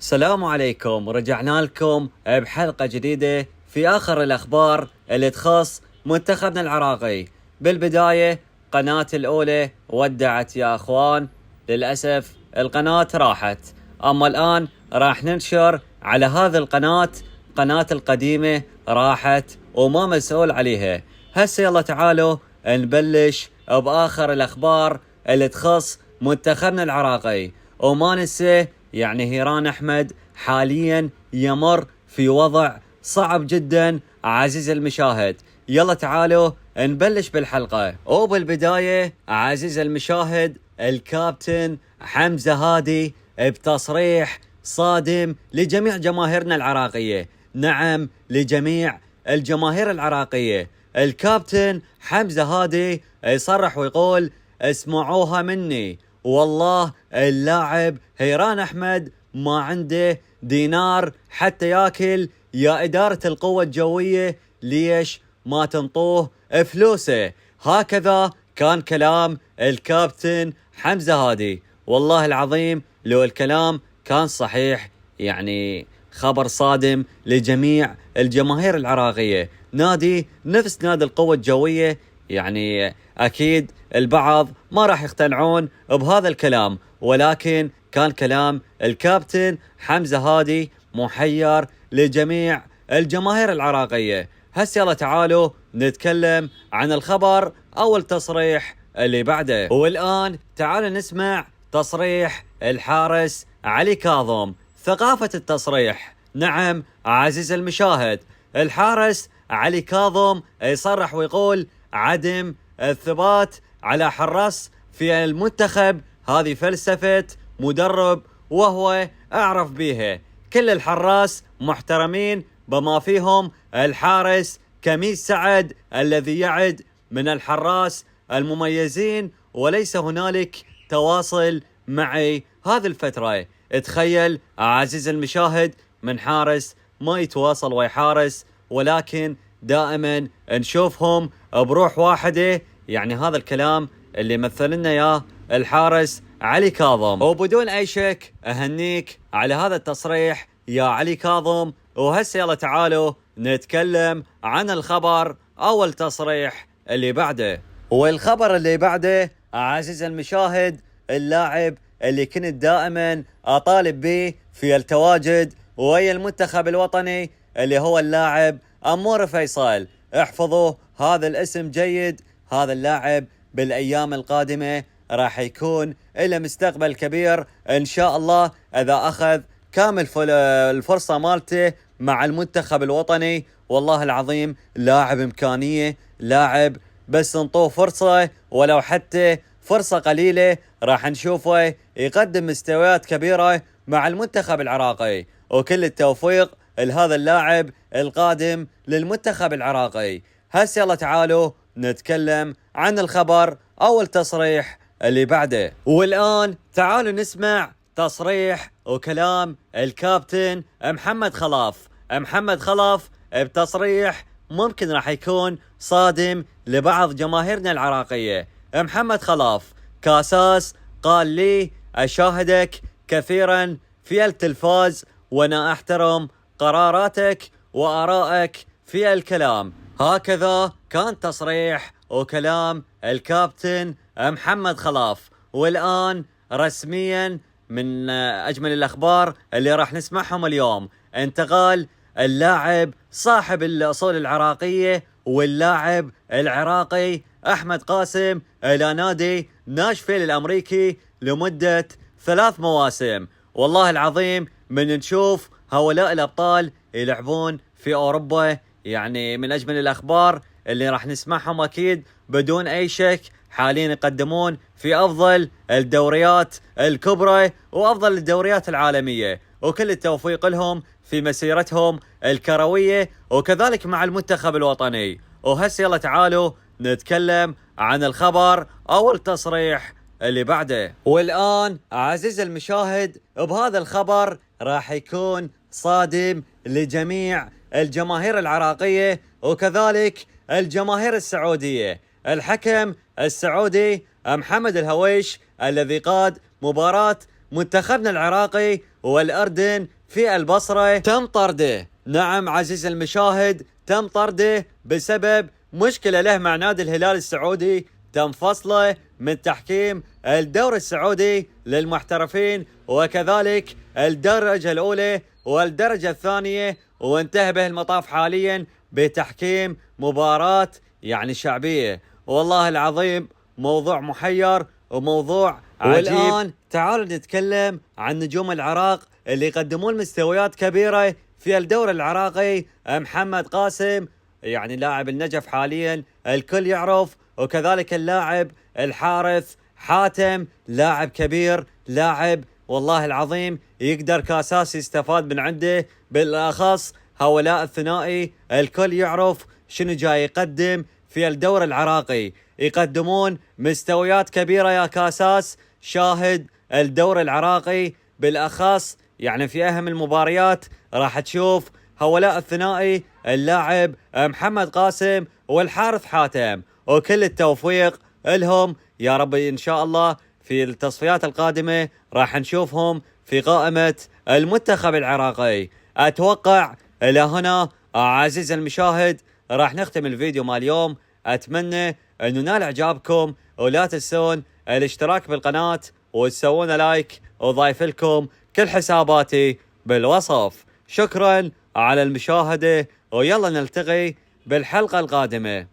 السلام عليكم، رجعنا لكم بحلقة جديدة في آخر الأخبار اللي تخص منتخبنا العراقي. بالبداية قناة الأولى ودعت يا أخوان، للأسف القناة راحت. أما الآن راح ننشر على هذه قناة القديمة راحت وما مسؤول عليها. هسه يلا تعالوا نبلش بآخر الأخبار اللي تخص منتخبنا العراقي. وما ننسى يعني هيران أحمد حاليا يمر في وضع صعب جدا عزيز المشاهد. يلا تعالوا نبلش بالحلقة. وبالبداية عزيز المشاهد، الكابتن حمزة هادي بتصريح صادم لجميع جماهيرنا العراقية، نعم لجميع الجماهير العراقية. الكابتن حمزة هادي يصرح ويقول: اسمعوها مني، والله اللاعب هيران أحمد ما عنده دينار حتى ياكل. يا إدارة القوة الجوية ليش ما تنطوه فلوسه؟ هكذا كان كلام الكابتن حمزة هادي. والله العظيم لو الكلام كان صحيح يعني خبر صادم لجميع الجماهير العراقية. نادي نفس نادي القوة الجوية يعني أكيد البعض ما راح يقتنعون بهذا الكلام، ولكن كان كلام الكابتن حمزة هادي محير لجميع الجماهير العراقية. هسه يلا تعالوا نتكلم عن الخبر أو التصريح اللي بعده. والآن تعالوا نسمع تصريح الحارس علي كاظم. ثقافة التصريح، نعم عزيز المشاهد، الحارس علي كاظم يصرح ويقول: عدم الثبات على حراس في المنتخب هذه فلسفة مدرب وهو أعرف بها. كل الحراس محترمين بما فيهم الحارس كميس سعد الذي يعد من الحراس المميزين، وليس هنالك تواصل معي هذه الفترة. تخيل عزيز المشاهد، من حارس ما يتواصل ويا حارس، ولكن دائما نشوفهم بروح واحدة. يعني هذا الكلام اللي مثل لنا اياه الحارس علي كاظم. وبدون اي شك اهنيك على هذا التصريح يا علي كاظم. وهسه يلا تعالوا نتكلم عن الخبر او التصريح اللي بعده. والخبر اللي بعده عزيز المشاهد، اللاعب اللي كنت دائما اطالب به في التواجد ويا المنتخب الوطني اللي هو اللاعب أمور فيصل. احفظوا هذا الاسم جيد. هذا اللاعب بالأيام القادمة راح يكون له مستقبل كبير إن شاء الله إذا أخذ كامل الفرصة مالته مع المنتخب الوطني. والله العظيم لاعب إمكانية، لاعب بس نطوه فرصة ولو حتى فرصة قليلة راح نشوفه يقدم مستويات كبيرة مع المنتخب العراقي. وكل التوفيق لهذا اللاعب القادم للمنتخب العراقي. هسه يلا تعالوا نتكلم عن الخبر أو التصريح اللي بعده. والآن تعالوا نسمع تصريح وكلام الكابتن محمد خلاف. محمد خلاف بتصريح ممكن راح يكون صادم لبعض جماهيرنا العراقية. محمد خلاف كاساس قال لي: أشاهدك كثيرا في التلفاز وانا احترم قراراتك وآرائك في الكلام. هكذا كان تصريح وكلام الكابتن محمد خلاف. والآن رسميا من أجمل الأخبار اللي راح نسمعهم اليوم، انتقال اللاعب صاحب الأصول العراقية واللاعب العراقي أحمد قاسم إلى نادي ناشفيل الأمريكي لمدة 3 مواسم. والله العظيم من نشوف هؤلاء الأبطال يلعبون في أوروبا يعني من أجمل الأخبار اللي راح نسمعهم أكيد بدون أي شك. حاليا يقدمون في أفضل الدوريات الكبرى وأفضل الدوريات العالمية، وكل التوفيق لهم في مسيرتهم الكروية وكذلك مع المنتخب الوطني. وهسه يلا تعالوا نتكلم عن الخبر أو التصريح اللي بعده. والآن عزيز المشاهد، بهذا الخبر راح يكون صادم لجميع الجماهير العراقية وكذلك الجماهير السعودية. الحكم السعودي محمد الهويش الذي قاد مباراة منتخبنا العراقي والأردن في البصرة تم طرده. نعم عزيز المشاهد، تم طرده بسبب مشكلة له مع نادي الهلال السعودي، تم فصله من تحكيم الدوري السعودي للمحترفين وكذلك الدرجة الأولى والدرجة الثانية، وانتهى به المطاف حاليا بتحكيم مباراة يعني شعبية. والله العظيم موضوع محير وموضوع عجيب. والآن تعالوا نتكلم عن نجوم العراق اللي يقدمون مستويات كبيرة في الدوري العراقي. محمد قاسم يعني لاعب النجف حاليا الكل يعرف، وكذلك اللاعب الحارث حاتم لاعب كبير، لاعب والله العظيم يقدر كاساس يستفاد من عنده. بالأخص هؤلاء الثنائي الكل يعرف شنو جاي يقدم في الدوري العراقي، يقدمون مستويات كبيرة يا كاساس. شاهد الدوري العراقي بالأخص يعني في أهم المباريات راح تشوف هؤلاء الثنائي اللاعب محمد قاسم والحارث حاتم، وكل التوفيق لهم يا رب. إن شاء الله في التصفيات القادمة راح نشوفهم في قائمة المنتخب العراقي. أتوقع إلى هنا عزيز المشاهد راح نختم الفيديو مال اليوم. أتمنى أنه نال إعجابكم، ولا تنسون الاشتراك بالقناة وتسوون لايك، وضايف لكم كل حساباتي بالوصف. شكرا على المشاهدة، ويلا نلتقي بالحلقة القادمة.